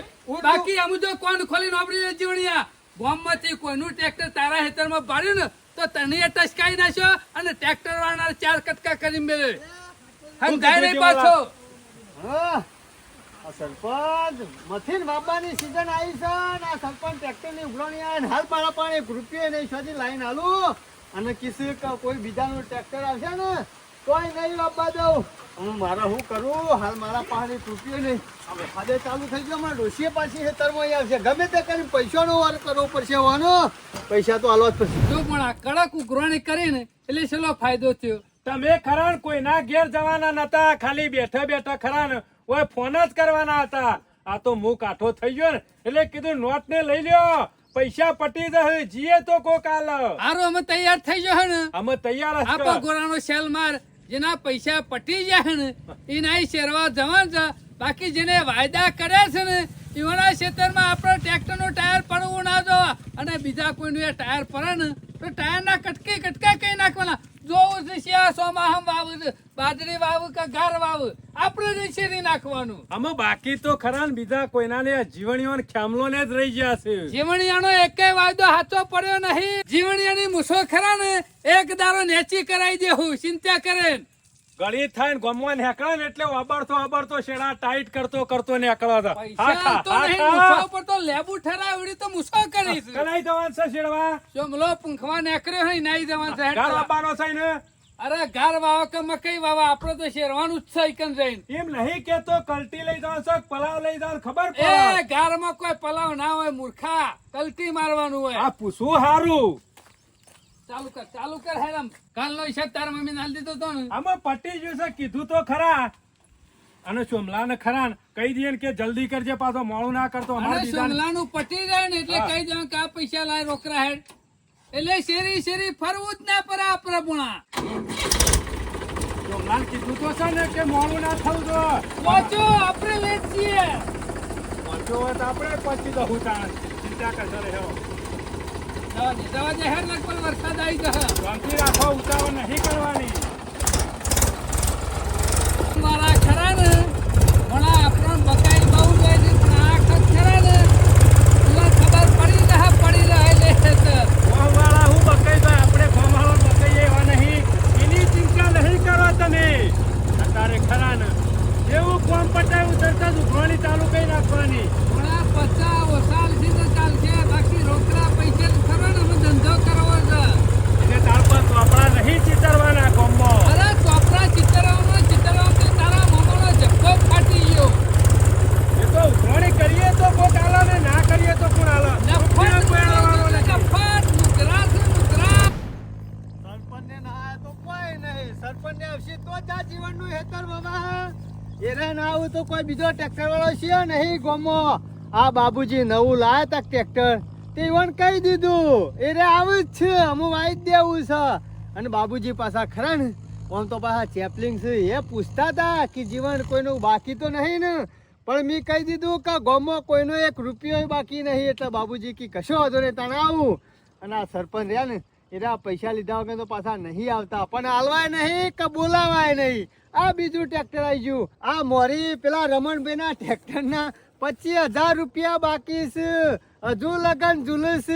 Speaker 1: બાકી અમુ જો કોણ ખોલી નોબડી લે જીવણિયા ગામમાંથી કોઈનું ટ્રેક્ટર તારા હેતરમાં પાડ્યું ને તો તને ટચકાઈ નાખ્યો અને ટ્રેક્ટર વાળા 4 કટકા કરી મેળવે સમજાય નહીં પાછો
Speaker 5: હા આ સરપંચ મથીન બાબાની સીઝન આવી છે ને આ સરપંચ ટ્રેક્ટરની ઉઘરાણી આવે ને હાલ મારા પણ 1 રૂપિયો નહીં સુધી લાઈન હાલું અને કિસી કોઈ બીજાનું ટ્રેક્ટર આવશે ને તોય નહીં બાબા દઉં હું મારે શું કરું હાલ મારા પાસે 1 રૂપિયો નહીં હવે ખાધે ચાલુ થઈ ગયો મારા ડોશીએ પાછી ખેતરમાં આવશે ગમે તે કરીને પૈસાનો વાર કરવો પડશે વાનો પૈસા તો હાલવા જ પડશે
Speaker 1: જો પણ આ કડક ઉઘરાણી કરીને એટલે શેનો ફાયદો થયો
Speaker 3: તમે ખરા ને કોઈના ઘેર જવાના નતા, ખાલી બેઠા બેઠા ખરા ને ઓય ફોન જ કરવાના હતા. આ તો મું કાઠો થઈ ગયો ને એટલે કીધું નોટ ને લઈ લ્યો, પૈસા પટી જશે, જીએ તો કોક આલ.
Speaker 1: હારું અમે તૈયાર થઈ ગયો ને
Speaker 3: અમે તૈયાર જ
Speaker 1: આપો
Speaker 3: છો.
Speaker 1: ગોરાનો સેલ માર જેના પૈસા પટી જાય ને એના શેરવા જવાનું છે બાકી જેને વાયદા કર્યા છે ને એવાના ખેતરમાં આપણો ટ્રેક્ટરનું ટાયર પડવું ના જો અને બીજા કોઈનું એ ટાયર પડે ને તો ટાયરના કટકા કઈ નાખવાના જોવું છે શિયા સોમાહમ વાવ બાજરી વાવ કે ગાર વાવ આપણે જ શેરી નાખવાનું
Speaker 3: અમે બાકી તો ખરા ને બીજા કોઈના ને જીવણીઓ ને ખ્યામલો ને જ રહી ગયા છે.
Speaker 1: જીવણિયાનો એકેય વાયદો હાચો પડ્યો નહીં જીવણિયાની મૂછો ખરા ને એક દારો નેચી કરાવી દેવું ચિંતા કરે
Speaker 3: ગળી થાય ને ગમવા નેકળે ને એટલે વાબડતો શેડા ટાઈટ કરતો નેકળો હતો.
Speaker 1: પૈસા તો નહીં મૂછો ઉપર તો લેબુ ઠરાવડી તો મૂછો કરીશ
Speaker 3: કલાઈ જવાનું છે શેડવા?
Speaker 1: જો મલો પંખવા નેકર્યો હોય નાઈ જવાનું છે
Speaker 3: ઘર વાપવાનો છે ને?
Speaker 1: અરે ગાર વાવા કે મકઈ વાવા આપડે તો શેરવાનું જ છે ઈકન જઈને
Speaker 3: એમ નહીં કેતો કલટી લઈ જવાનું છે, પલાવ લઈ જવાનું ખબર
Speaker 1: એ
Speaker 3: પડે.
Speaker 1: ગારમાં કોઈ પલાવ ના હોય મૂર્ખા કલટી મારવાનું હોય
Speaker 3: આ પૂછવું હારું.
Speaker 1: ચાલુ કર હેરમ કાલનો હિસાબ તારા મમ્મી નાલ દીધો તો ને
Speaker 3: આમાં પટી ગયું છે કીધું તો ખરા. અને સોમલાને ખરા ને કહી દઈએ ને કે જલ્દી કરજે, પાછો મોડું ના કરતો અમારે
Speaker 1: અને
Speaker 3: દીધાને.
Speaker 1: સોમલાનું પટી જાય ને એટલે કહી દઉં કે આ પૈસા લાય રોકડા હેડ, એટલે શેરી શેરી ફરવું જ ના પડે આપડે પુણા.
Speaker 3: સોમલાને કીધું તો છે ને કે મોડું ના થવું જો.
Speaker 1: પહોંચો, આપણે લેટ છીએ.
Speaker 3: પહોંચ્યો હોય તો આપણે પહોંચી દઉં તાણ. ચિંતા કરશો રે હેવો.
Speaker 1: જવા દે હેડ, લગભગ વરસાદ આવી જશે.
Speaker 3: શાંતિ રાખો, ઉતાવળ નહીં કરવાની.
Speaker 1: મારા ખરા ને ભણા આપણો બકાઈ બહુ જાય છે, પણ આ વખત ખરા ને એટલે ખબર પડી રહે લે તો.
Speaker 3: વાળા હું બકાઈ તો આપણે ફોર્મવાળો બકાઈ એવા નહીં, એની ચિંતા નહીં કરો તમે. અત્યારે ખરા ને જેવું ફોર્મ પટાયું તરત જ ઉઘરાણી ચાલુ કરી નાખવાની.
Speaker 1: ભણા 50 ઓસાલથી તો ચાલશે, બાકી રોકડા પૈસા ખરો ને અમે ધંધો કરવો છે.
Speaker 3: એટલે તાર પર ચોપડા નહીં ચીતરવાના ગામમાં.
Speaker 1: અરે ચોપડા ચિતરવાનો તો તારા મામાનો જબ્બો ફાટી ગયો.
Speaker 3: એ તો ઉઘરાણી કરીએ તો કોક આલે ને ના કરીએ તો કોણ આલે?
Speaker 1: નફટ
Speaker 3: કોઈ આલવાનો નથી.
Speaker 1: નફટ નુકરા છે નુકરા.
Speaker 5: સરપંચને ના આયા તો કોઈ નહીં. સરપંચને આવશે તો જ આ જીવનનું હેતર બાબા. એને ના આવું તો કોઈ બીજો ટ્રેક્ટર વાળો છે નહીં ગામમાં. આ બાબુજી નવું લાયા તા ટ્રેક્ટર, તે ઈવન કહી દીધું એને આવું જ છે, અમુક વાઈ જ દેવું છે. અને બાબુજી પાછા ખરા ને આમ તો પાછા ચેપલિંગ છે, એ પૂછતા હતા કે જીવન કોઈનું બાકી તો નહીં ને, પણ મેં કહી દીધું કે ગામમાં કોઈનો 1 રૂપિયો બાકી નહીં. એટલે બાબુજી કે કશો વાંધો નહીં, તને આવું. અને આ સરપંચ રહ્યા ને એના પૈસા લીધા વગર તો પાછા નહીં આવતા, પણ હાલવાય નહીં કે બોલાવાય નહીં. આ બીજું ટ્રેક્ટર આવી ગયું. આ મોરી પેલા રમણભાઈના ટ્રેક્ટરના 25,000 રૂપિયા બાકી છે, હજુ લગન ઝુલસ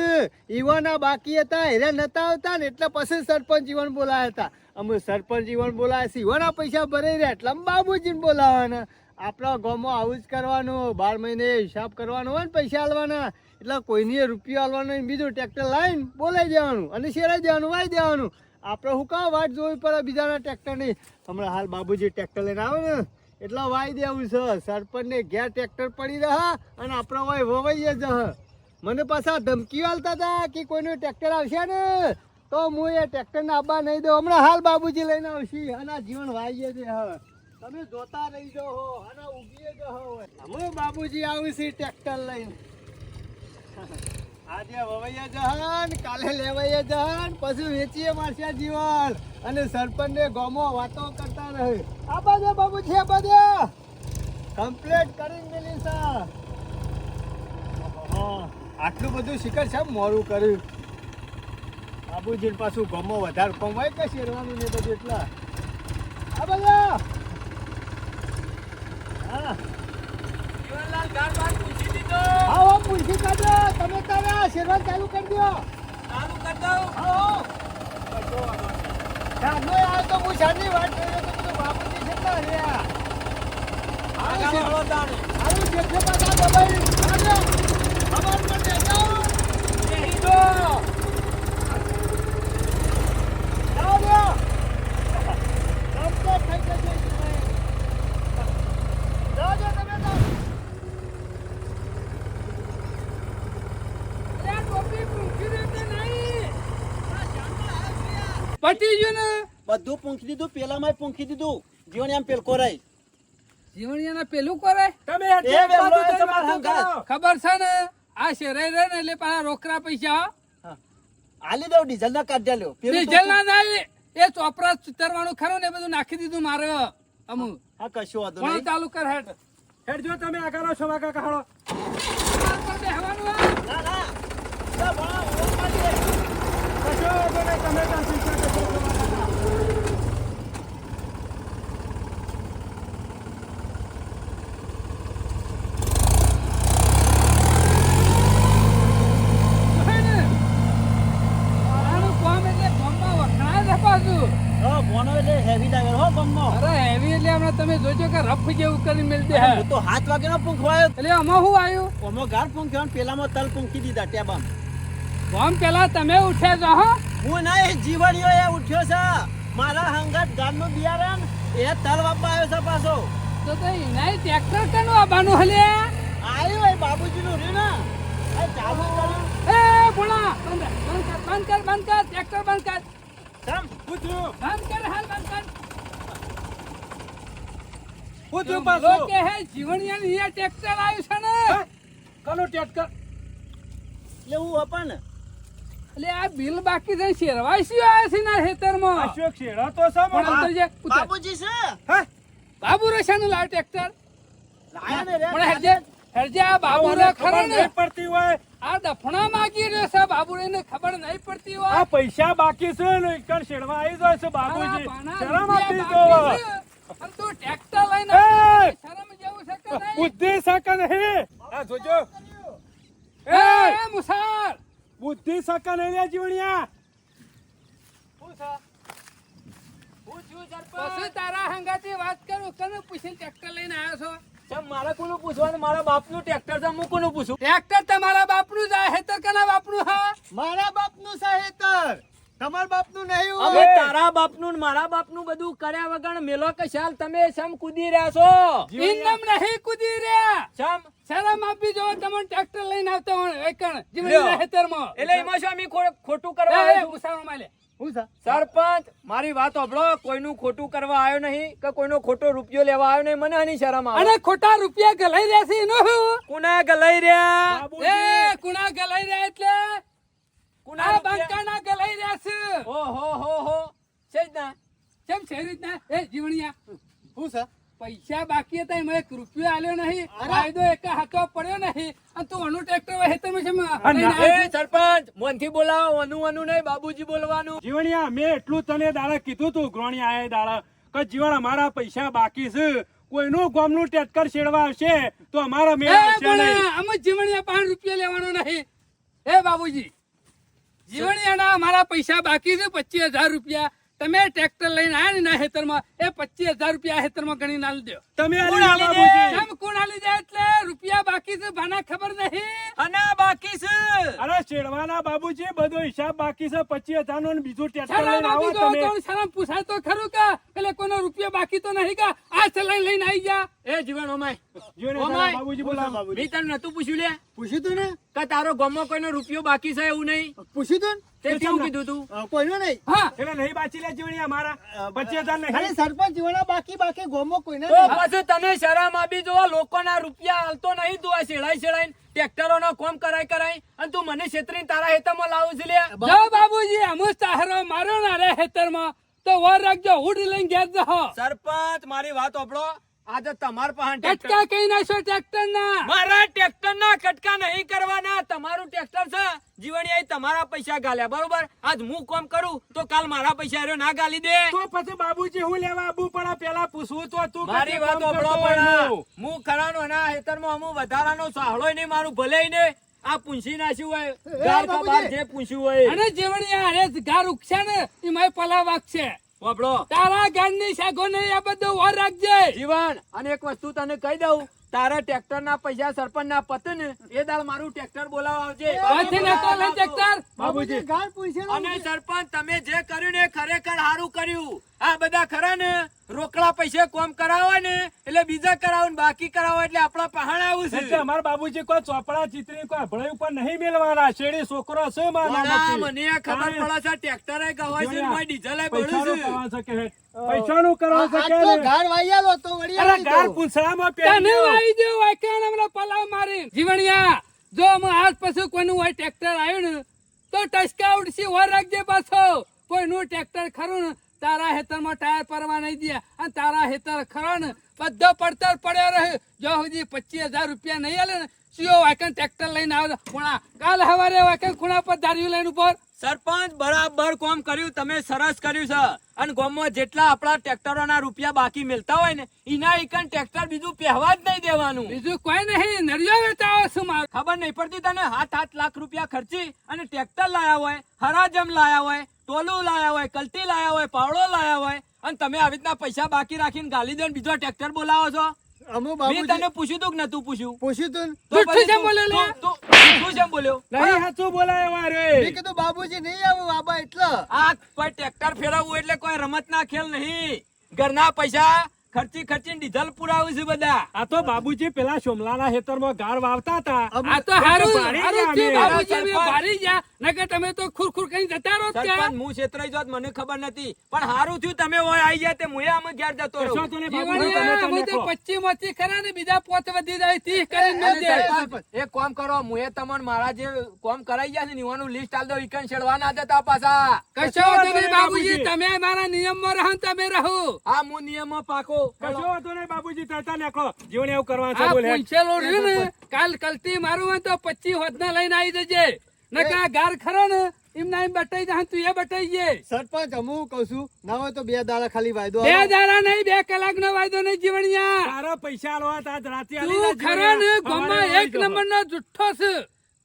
Speaker 5: ઈવાના બાકી હતા, એને નતા આવતા ને એટલે પછી સરપંચ ઈવન બોલાયા હતા. અમે સરપંચ ઈવન બોલાયા છે, ઈવાના પૈસા ભરાઈ રહ્યા એટલે અમે બાબુજીને બોલાવાના. આપણા ગામમાં આવું જ કરવાનું, 12 મહિને હિસાબ કરવાનો હોય ને પૈસા આલવાના, એટલે કોઈને રૂપિયો આલવાનો નહીં, બીજું ટ્રેક્ટર લાવીને બોલાઈ દેવાનું અને શેરાઈ દેવાનું, વાઈ દેવાનું. આપણે હું કાં વાટ જોવી પડે બીજાના ટ્રેક્ટર નહીં. હમણાં હાલ બાબુજી ટ્રેક્ટર લઈને આવે ને એટલે વાઈ દેવું છે. સરપંચને ઘેર ટ્રેક્ટર પડી રહ્યા અને આપણે વાય વવાઈએ જ. મને પાછા ધમકીઓ આલતા હતા કે કોઈનું ટ્રેક્ટર આવશે ને તો હું એ ટ્રેક્ટરને આવવા નહીં દઉં. હમણાં હાલ બાબુજી લઈને આવશે અને આ જીવન વાઈએ છે. હવે તમે જોતા રહી જાઓ હો અને ઉગીએ જ હો. હમણાં બાબુજી આવશે ટ્રેક્ટર લઈને. આજે વવાઈએ જહન, કાલે લેવાઈએ જહન, પછી વેચીએ મારશે જીવન. અને સરપંચને ગામો વાતો કરતા રહે. આ બાજુ બાબુજી, આ બાજુ કમ્પ્લીટ કરીને મેલી છે. આટલું બધું શિખર છે મોડું કર્યું. બાબુજી પાછું ગામો વધારે કમાય કે શેરવાનું ને બધું એટલા. આ બાજુ હા
Speaker 1: જીવનલાલ ગાર બાર પૂછી દીધો.
Speaker 5: આવો પૂછી કાઢો. તમે તારા શેરવાન ચાલુ કરી દો.
Speaker 1: ચાલુ કરી દઉં.
Speaker 5: આવો ચાલો આ તો હું શાની વાત કર્યો તો બધું બાપુજી કેટલા રહ્યા. આવું છે પાછા દબાઈ આગળ ખબર પડે જાઓ
Speaker 1: બેહી દો.
Speaker 5: જાઓ જાઓ કમ્પ્લીટ થઈ જશે. જાઓ જાઓ તમે જાઓ.
Speaker 1: અરે ટોપી પૂંખી દે કે નહીં? પટી ગયું ને?
Speaker 4: બધું પૂંખી દીધું, પેલામાં પૂંખી દીધું. જીવન એમ પેલકો રહી.
Speaker 1: જીવણિયાના પેલું કરે
Speaker 3: તમે
Speaker 4: એ વેલો એ તમારા હંગાત.
Speaker 1: ખબર છે ને, આ શેરાઈ રહે ને એટલે પાછા રોકડા પૈસા
Speaker 4: આલી દઉં, ડીઝલ ના કાઢ્યા લ્યો. પેલું તો-
Speaker 1: ડીઝલ ના થાય, એ ચોપરા ચિતરવાનું ખરું ને એ બધું નાખી દીધું મારે અમુ.
Speaker 4: હા કશું વાંધો
Speaker 1: પણ
Speaker 4: નહીં.
Speaker 1: ચાલુ કર હેડ.
Speaker 3: હેડ જો તમે આગળ છો વાકા કહાડો.
Speaker 1: માર પર બેહવાનું હે.
Speaker 4: ના ના ના, ભણા, ઓમ પાડી દે.
Speaker 3: કશો વાંધો નહીં, તમે ત્યાં ચિંતા કરશો છો વાકા.
Speaker 1: જોહે ને? આનું કામ એટલે ગામમાં વખણાય છે પાછું.
Speaker 4: હા, ભણો એટલે હેવી લાગે હો ગમનો.
Speaker 1: અરે હેવી એટલે હમણાં તમે જોજો કે રફ જેવું કરી મેલ દે હે.
Speaker 4: હું તો 7 વાગ્યાનો પૂંખવાયો.
Speaker 1: એટલે આમાં શું આવ્યું?
Speaker 4: ઓમો ગાર પૂંખ્યો ને પેલામાં તલ પૂંખી દીધા ટેબામ.
Speaker 1: ગામ પેલા તમે ઉઠ્યા છો હો.
Speaker 4: હું નહીં, જીવણીઓ એ ઉઠ્યો છે. મારા હંગાત ગારનું બિયારણ એ તલ વાપવા આવ્યો છે પાછો.
Speaker 1: તો એનાય ટ્રેક્ટર કનું આવવાનું હલે?
Speaker 4: આવ્યો એ બાબુજીનું રહ્યું ને. એ ચાલુ કર્યું.
Speaker 1: એ ભોળા બંધ કર ટ્રેક્ટર બંધ કર.
Speaker 4: સમ
Speaker 3: પૂછ્યું
Speaker 1: બંધ કર હાલ બંધ કર.
Speaker 3: હું થયું
Speaker 1: લોકો
Speaker 3: પાછું?
Speaker 1: કે હે જીવણિયાનું અહીંયા ટ્રેક્ટર આવ્યું છે ને
Speaker 3: હે? કનું ટ્રેક્ટર?
Speaker 4: એટલે હું અપા ને
Speaker 1: એટલે આ બિલ બાકી છે શેરવાઈ આવ્યા છે ના ખેતરમાં
Speaker 3: આ શું છેડા તો છે
Speaker 1: પણ
Speaker 3: મારા?
Speaker 1: અંતર જે ઉતાર.
Speaker 4: બાબુજી છે
Speaker 3: હે?
Speaker 1: બાબુ રશાનું લાવ ટ્રેક્ટર
Speaker 4: લાયા ને રે
Speaker 1: પણ હેરજે આ બાબુ
Speaker 3: મને
Speaker 1: ખરો
Speaker 3: ખબર
Speaker 1: ને
Speaker 3: નહીં પડતી હોય.
Speaker 1: આ દફણા માગી રહ્યો છે બાબુ ને ખબર નહીં પડતી હોય
Speaker 3: આ પૈસા બાકી છે ને એકણ છેડવા આવી જાય છે બાબુજી.
Speaker 1: તારા
Speaker 3: શરમ
Speaker 1: ભાના
Speaker 3: આપી
Speaker 1: રૂપિયા
Speaker 3: દો.
Speaker 1: બાકી છે. અને તું ટ્રેક્ટર લઈને
Speaker 3: એ!
Speaker 1: આવ્યો છે. શરમ જેવું છે કે નહીં?
Speaker 3: બુદ્ધિ સકા નહીં. આ જોજો.
Speaker 1: એ મુસાર
Speaker 3: બુદ્ધિ સકા નહીં રે જીવણિયા.
Speaker 1: પછી તારા હંગાથી વાત કરું કને પૂછીને ટ્રેક્ટર લઈને આવ્યો છો
Speaker 4: ચમ મારે કોનું પૂછવાનું મારા બાપનું ટ્રેક્ટર છે હું કોનું પૂછું
Speaker 1: ટ્રેક્ટર તમારા બાપનું જ આ હેતર કના બાપનું હા
Speaker 5: મારા બાપનું છે હેતર, તમારા બાપનું નહીં હોય.
Speaker 4: હવે તારા બાપનું ને મારા બાપનું બધું કર્યા વગર મેલો કે શાલ તમે સમ કૂદી રહ્યા છો
Speaker 1: ઇન્નમ નહીં કૂદી રહ્યા
Speaker 4: સમ
Speaker 1: શરમ આપી જો તમને ટ્રેક્ટર લઈને આવતો હોય એકણ જીવણીના હેતરમાં
Speaker 4: એટલે એમાં શું અમે ખોટું કરવા
Speaker 1: એ,
Speaker 4: આવ્યા છું?
Speaker 1: મુસાફર માલે
Speaker 5: હું છે?
Speaker 4: સરપંચ મારી વાત સાંભળો કોઈનું ખોટું કરવા આવ્યો નહીં કે કોઈનો ખોટો રૂપિયો લેવા આવ્યો નહીં મને આની શરમ આવે
Speaker 1: અને ખોટા રૂપિયા ગલાઈ રહ્યા છે એનું શું?
Speaker 4: કુના ગલાઈ રહ્યા
Speaker 3: બાબુજી.
Speaker 1: એ કુણા ગલાઈ રહ્યા એટલે
Speaker 4: કુના
Speaker 1: આ
Speaker 4: રૂપિયા?
Speaker 1: બંકાના ગલાઈ રહ્યા છે
Speaker 4: ઓહો છે જ ના
Speaker 1: કેમ છે રીતના એ જીવણિયા
Speaker 5: હું છે?
Speaker 1: પૈસા બાકી હતા એમાં એક રૂપિયો આલ્યો નહીં કાયદો એક હાથો પડ્યો નહીં અને તું અનુ ટ્રેક્ટર હોય તમે છે
Speaker 4: એ સરપંચ મોનથી બોલાવો વનું નહીં બાબુજી બોલવાનું
Speaker 3: જીવણિયા મેં એટલું તને દાડા કીધું તું ગ્રોણી આયે દાડા કે જીવણ અમારા પૈસા બાકી છે કોઈનું ગામનું ટ્રેક્ટર છેડવા આવશે તો અમારા મેળ આવશે નહીં.
Speaker 1: અમે જીવણિયા 5 રૂપિયા લેવાનો નહીં એ બાબુજી જીવણિયાના અમારા પૈસા બાકી છે 25,000 રૂપિયા તમે ટ્રેક્ટર લઈને આયા ને ના હેતરમાં એ 25,000 રૂપિયા હેતરમાં ગણી ના દો
Speaker 3: તમે
Speaker 4: કોણ
Speaker 3: આલી
Speaker 4: આલી દે?
Speaker 3: બાબુજી.
Speaker 1: કેમ કોણ આલી જાય એટલે રૂપિયા બાકી છે ભાના ખબર નહીં
Speaker 4: અના બાકી છે
Speaker 3: અરે છેડવાના બાબુજી બધો હિસાબ બાકી છે 25,000 નો ને બીજું ટ્રેક્ટર
Speaker 1: શરમ
Speaker 3: લઈને આવો
Speaker 1: આપી દો
Speaker 3: તમે.
Speaker 1: તો શરમ પૂછાય તો ખરું કે પેલે કોઈનો રૂપિયા બાકી તો નહીં કા આ ચલાઈ લઈને આવી જા
Speaker 4: એ જીવન ઓમાય
Speaker 3: જીવણિયા
Speaker 4: ઓમાય.
Speaker 3: તારા બાબુજી બોલાવો.
Speaker 4: મેં તને નતું પૂછ્યું લે
Speaker 5: પૂછ્યું તું ને?
Speaker 4: કે તારો ગામમાં કોઈનો રૂપિયો બાકી છે એવું નહીં
Speaker 5: પૂછ્યું તું ને?
Speaker 4: તે કેવું કીધું તું
Speaker 5: કોઈનું નહીં.
Speaker 1: હા
Speaker 3: એટલે નહીં બાચી લે જીવણિયા મારા 25,000
Speaker 5: ખાલી
Speaker 3: નહીં.
Speaker 5: સરપંચ જીવણા બાકી ગોમો કોઈને
Speaker 4: તો
Speaker 5: નહીં.
Speaker 4: પછી તને શરમ આપી જો લોકોના રૂપિયા હાલતો નહીં તું આ શેડાઈ ટ્રેક્ટરોનો કોમ કરાય અને તું મને છેતરીને તારા હેતામાં લાવું છે લે
Speaker 1: જો બાબુજી અમુક તાહરો મારો ના રે હેતરમાં તો વર રાખજો હુડી લઈને ઘેર જહો
Speaker 4: સરપંચ મારી વાત સાંભળો આજે તમાર પાસે ટ્રેક્ટર
Speaker 1: કટકા કઈ નાખશો ટ્રેક્ટર ના
Speaker 4: મારા ટ્રેક્ટર ના કટકા નહીં કરવાના તમારું ટ્રેક્ટર છે જીવણિયા તમારા પૈસા ગાલ્યા બરોબર આજ હું કોમ કરું તો કાલ મારા પૈસા હાર્યો ના ગાલી દે
Speaker 3: તો પછી બાબુજી હું લેવા આબુ પડે પેલા પૂછવું તો તું
Speaker 4: મારી વાત સાંભળો પણ હું ખરાનો ના હેતરમાં હું વધારાનો સાહળોય નહીં મારું ભલે ને આ પૂંછી નાખ્યું હોય ગાર કા બાર જે પૂછ્યું હોય
Speaker 1: અને જેવણિયા અરે ઘર ઉગશે ને એમાં પલા વાગશે
Speaker 4: વાપરો
Speaker 1: તારા ઘરની શાખો નહીં આ બધું વર રાખજે
Speaker 4: જીવન અને એક વસ્તુ તને કહી દઉં તારા ટ્રેક્ટર ના પૈસા સરપંચ ના પતે ને એ દાળ મારું ટ્રેક્ટર બોલાવા આવજે
Speaker 1: પાછી નતો લે ટ્રેક્ટર
Speaker 5: બાબુજી ગાળ પૂછે
Speaker 4: અને સરપંચ તમે જે કર્યું ને એ ખરેખર સારું કર્યું આ બધા ખરા ને રોકડા પૈસે કોમ કરાવો ને એટલે બીજા કરાવો ને બાકી કરાવો એટલે આપડા પહાણ આવું
Speaker 3: એટલે
Speaker 4: છે
Speaker 3: અમારા બાબુજી કોઈ ચોપડા ચિત્રી કોઈ ભળાઈ ઉપર નહીં મેલવાના શેડી છોકરો છે મારા
Speaker 4: પણ
Speaker 3: નામથી.
Speaker 4: મને ખબર પડે છે ટ્રેક્ટર ગવાય છે ને ડીઝલ
Speaker 3: પૈસાનું
Speaker 4: બળ્યું
Speaker 3: કરવા છે કે પૈસાનું કરવા છે કે
Speaker 5: આટલો ગાળ વાઈયાલો તો વળી
Speaker 3: અરે
Speaker 5: આવી
Speaker 3: ગાર
Speaker 5: તો.
Speaker 3: પૂંછડામાં
Speaker 1: તને
Speaker 3: પહેરી ગયો.
Speaker 1: વાઈ જો વાક્યાને હમણાં પલાવ મારી જીવણિયા જો અમે આજ પછી કોઈનું હોય ટ્રેક્ટર આવ્યું ને તો ટચકા ઉડસી વર રાખજે પાછો કોઈનું ટ્રેક્ટર ખરું ને તારા હેતરમાં ટાયર પરવા નહીં દે અને તારા હેતર ખરો ને બધો પડતર પડ્યો રહે જો સુધી 25,000 રૂપિયા નહીં આલે ને સીઓ વાકન ટ્રેક્ટર લઈને આવે ખૂણા કાલ હવારે વાકન ખૂણા પર ધાર્યું લઈને ઉપર
Speaker 4: સરપંચ બરાબર કોમ કર્યું તમે સરસ કર્યું છે અને ગામમાં જેટલા આપણા ટ્રેક્ટરોના રૂપિયા બાકી મિલતા હોય ને એના એકન ટ્રેક્ટર બીજું પહેવા જ નહીં દેવાનું
Speaker 1: બીજું કોઈ નહીં નરિયો વેચાવો છું મારું
Speaker 4: ખબર નહીં પડતી તને 7-8 લાખ રૂપિયા ખર્ચી અને ટ્રેક્ટર લાયા હોય હરાજમ લાયા હોય ટોલું લાયા હોય કલટી લાયા હોય પાવડો લાયા હોય અને તમે આવી રીતના પૈસા બાકી રાખીને ગાલી દો ને બીજો ટ્રેક્ટર બોલાવો છો
Speaker 5: અમો
Speaker 4: મેં
Speaker 5: બાબુજી
Speaker 4: તને પૂછ્યું તું કે નતું પૂછ્યું
Speaker 5: પૂછ્યું તું ને?
Speaker 4: તો
Speaker 1: જુઠ્ઠું
Speaker 4: પછી
Speaker 1: કેમ બોલ્યો લે?
Speaker 4: તું કેમ બોલ્યો
Speaker 3: નહીં સાચું બોલાય
Speaker 5: મેં
Speaker 3: વારે
Speaker 5: કીધું બાબુજી નહીં આવું બાબા એટલે
Speaker 4: આ કોઈ ટ્રેક્ટર ફેરવવું એટલે કોઈ રમત ના ખેલ નહીં ઘરના પૈસા
Speaker 6: ખર્ચી ખર્ચીને ડીઝલ પુરાવું છું બધા.
Speaker 3: આ તો બાબુજી પેલા સોમલાના ખેતરમાં ગાર વાવતા હતા.
Speaker 1: આ તો હારું
Speaker 3: ભારી
Speaker 1: હારું
Speaker 3: ગયા
Speaker 1: થયું
Speaker 3: અમે.
Speaker 1: બાબુજી, અમે ભારી ગયા. નકર તમે તો ખુરખુર કરીને જતા રહો
Speaker 6: સરપંચ
Speaker 1: ત્યાં.
Speaker 6: હું છેતરાઈ જોત મને ખબર નથી, પણ હારું થયું તમે ઓય આવી ગયા તે મુએ અમે ઘેર જતો
Speaker 3: કશો
Speaker 6: રહું.
Speaker 3: તો નહીં બાબુજી,
Speaker 1: જીવણિયા,
Speaker 3: તમે
Speaker 1: અમે તો
Speaker 3: નીકળો.
Speaker 1: 25 માંથી ખરા ને બીજા 5 વધી જાય 30 કરીને મેં દે.
Speaker 6: સરપંચ, એક કામ કરો, મુએ તમને મારા જે કામ કરાઈ ગયા છે ને એવાનું લિસ્ટ આલ દો. ઈકન છેડવા ના દેતા પાછા.
Speaker 1: કશો વાંધો નહીં બાબુજી, તમે મારા નિયમમાં રહો ને તમે રહો.
Speaker 6: આ હું નિયમમાં પાકો.
Speaker 3: કશો વાંધો નહીં બાબુજી, તરતા નીકળો. જીવણ એવું કરવાનું છે
Speaker 1: આ
Speaker 3: બોલ હેડ.
Speaker 1: પૂંછેલો રહ્યું ને કાલ કલતી મારું હોય તો 25 હોદના લઈને આવી જજે. નકર આ ગાર ખરો ને એમના એમ બટાઈ જા, તું એ બટાઈ જે.
Speaker 5: સરપંચ હું કહું છું ના હોય તો 2 દાડા ખાલી વાયદો
Speaker 1: 2
Speaker 5: આલો.
Speaker 1: દાડા નહીં 2 કલાકનો વાયદો નહીં જીવણિયા.
Speaker 3: તારા પૈસા આલવા હતા, આજ રાતે આલી
Speaker 1: તું
Speaker 3: દે
Speaker 1: ખરો ને
Speaker 3: જીવણિયા.
Speaker 1: ગામમાં
Speaker 3: અમારે
Speaker 1: એક
Speaker 3: હોય તો.
Speaker 1: નંબરનો જુઠ્ઠો છે.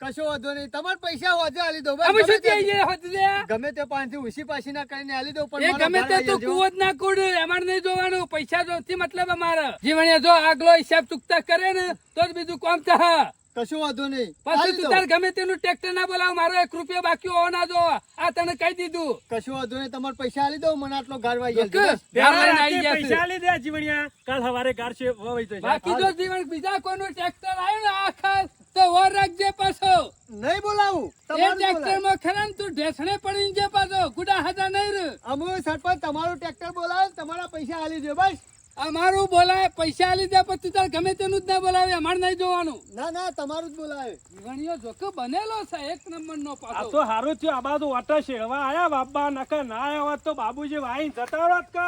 Speaker 5: કશો વાંધો નહીં તમારા પૈસા હોજે આલી દો બસ.
Speaker 1: અમે શું
Speaker 5: ગમે તે-
Speaker 1: કહીએ હોદલે?
Speaker 5: ગમે તે પાસેથી ઉછી પાછી ના કરીને આલી દો પણ
Speaker 1: એ
Speaker 5: મારો
Speaker 1: ગમે
Speaker 5: ભાર
Speaker 1: તે
Speaker 5: આલી
Speaker 1: તું
Speaker 5: દેજો.
Speaker 1: કુવો જ ના કુડ, અમારે નહીં જોવાનું. પૈસા જોથી મતલબ અમારે. જીવણિયા જો આગલો હિસાબ ચૂકતા કરે ને તો જ બીજું કામ થાય.
Speaker 5: કશો વાંધો નહીં
Speaker 1: પછી
Speaker 5: આલી
Speaker 1: તું
Speaker 5: દો.
Speaker 1: તાર ગમે તેનું ટ્રેક્ટર ના બોલાવ, મારો 1 રૂપિયા બાકી હોવો ના જો. આ તને કહી દીધું.
Speaker 5: કશો વાંધો નહીં તમારા પૈસા આલી દો મને આટલો ગારવા
Speaker 1: જોક,
Speaker 5: બસ.
Speaker 1: ગામ
Speaker 3: પેલા
Speaker 1: લઈને
Speaker 3: રાતે
Speaker 1: આવી જશે.
Speaker 3: પૈસા આલી દે જીવણિયા. કાલ સવારે ગાર છે વવાઈ જશે.
Speaker 1: બાકી જો જીવન બીજા કોઈનું ટ્રેક્ટર આવ્યું ને આખા તો વર રાખજે પાછો.
Speaker 5: નહીં બોલાવું
Speaker 1: એ
Speaker 5: તમારું જ
Speaker 1: ટ્રેક્ટર
Speaker 5: બોલાવું.
Speaker 1: માં ખરા ને તું ઢેસણે પડીને જે પાછો ગુડા હાજા નહીં રે.
Speaker 5: અમે સરપંચ તમારું ટ્રેક્ટર બોલાવે તમારા પૈસા આલી દો બસ.
Speaker 1: અમારું બોલાય પૈસા આલી દે પછી તું તાર ગમે તેનું જ ના બોલાવે, અમારે નહીં જોવાનું.
Speaker 5: ના ના તમારું જ બોલાવે.
Speaker 1: જીવણીઓ જોકો બનેલો છે 1 નંબરનો
Speaker 3: આ
Speaker 1: પાછો.
Speaker 3: તો હારું થયું આ બાજુ વાટા શેરવા આયા બાબા, નકર ના આયા હોત તો બાબુજી વાઈ જતા હોત કે